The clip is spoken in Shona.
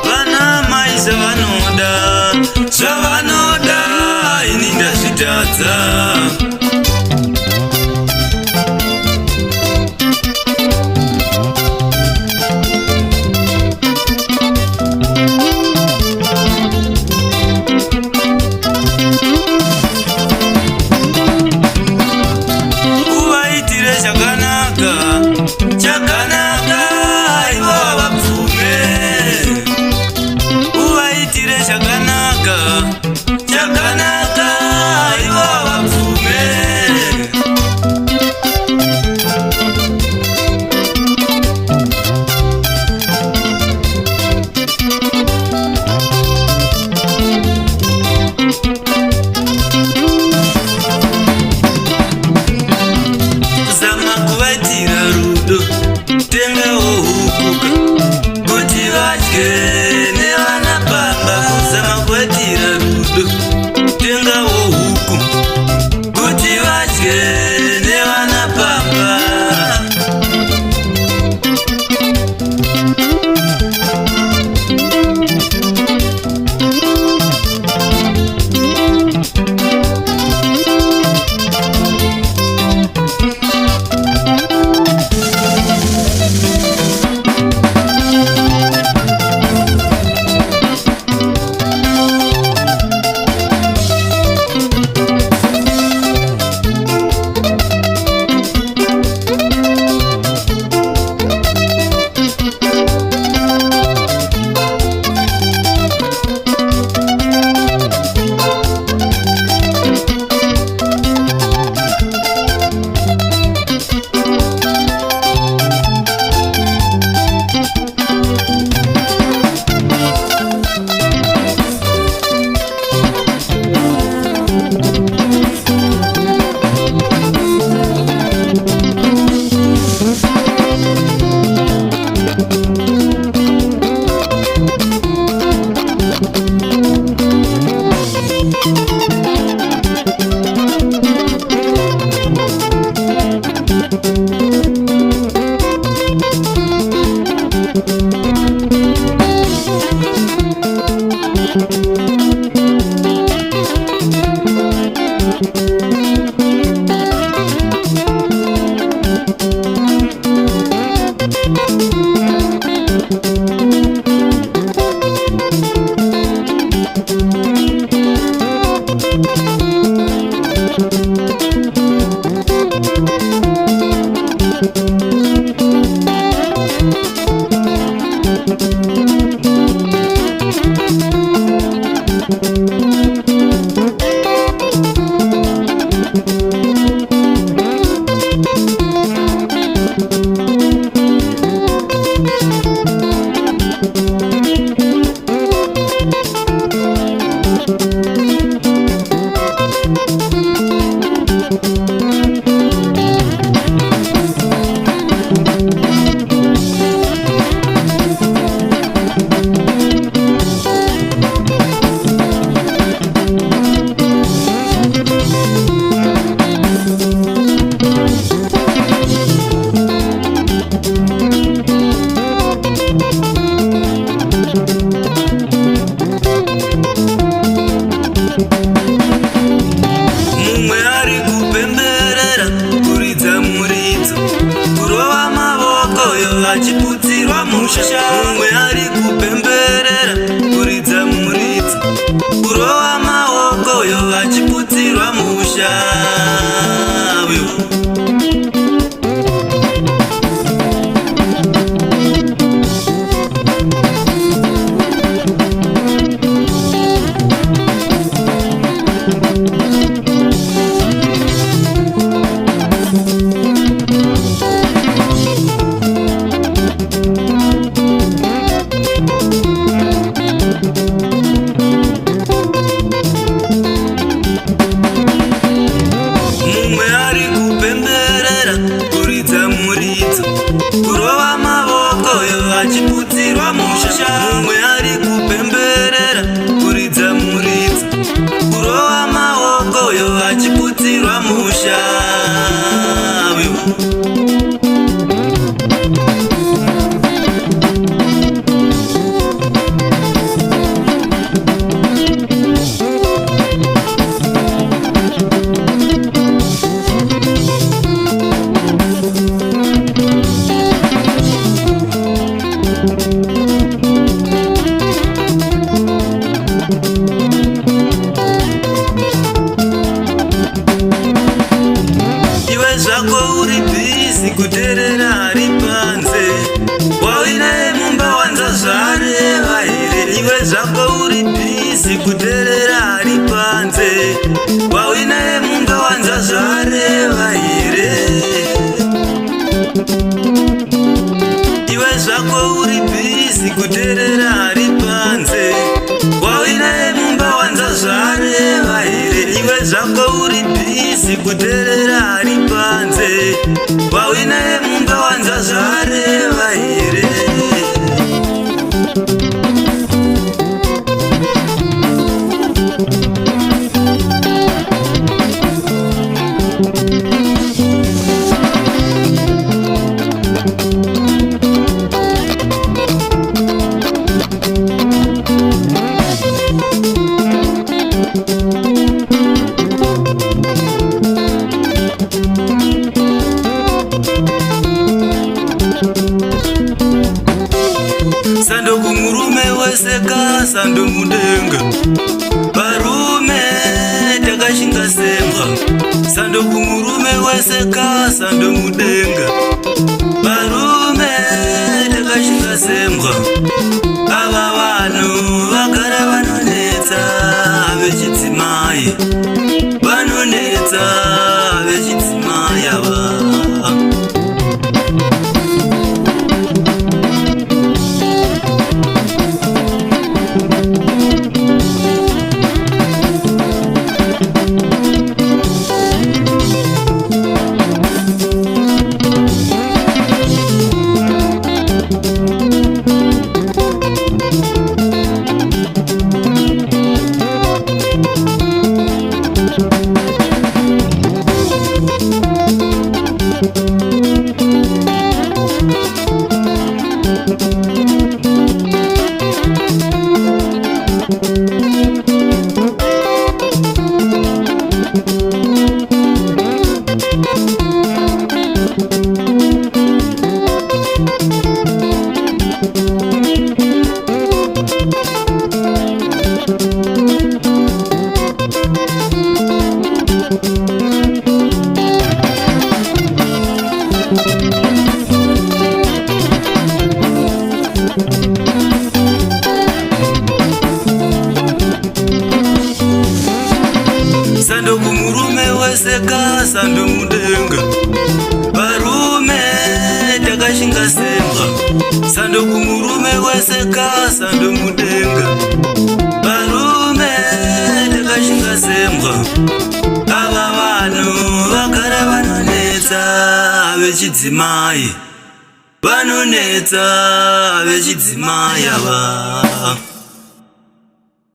Vana mai savanoda ininda zvitadza. Uvaitire chakanaka chakanaka ivo vapfume. Uvaitire chakanaka chakanaka ivo vapfume. Zama kuvaitira rudo tengawo hukuka kuti vadye nevana baba. Kuzama kuvaitira rudo tengawo huku kuti vadye nevana baba. Iwe zvako uri bhizi kuterera ari panze, wawina mumba wanza zvareva here. Iwe zvako uri bhizi kuterera ari panze, wawina mumba wanza zvareva here. Iwe zvako uri bhizi kuterera ari panze, wawina mumba wanza zvareva here. Iwe zvako uri bhizi kuterera ari panze, wawina mumba wanza zvareva here. Sando kumurume weseka sando mudenga, varume takashinga sembwa. Sando kumurume weseka sando mudenga, varume takashinga sembwa. Ava vanhu vagara vanonetsa vechidzimai, vanonetsa vechidzimai ava. Sando kumurume weseka sando mudenga, varume takashinga sembwa. Sando kumurume weseka sando mudenga, varume takashinga sembwa. Ava vanhu vagara vanonetsa vechidzimai, vanonetsa vechidzimai ava.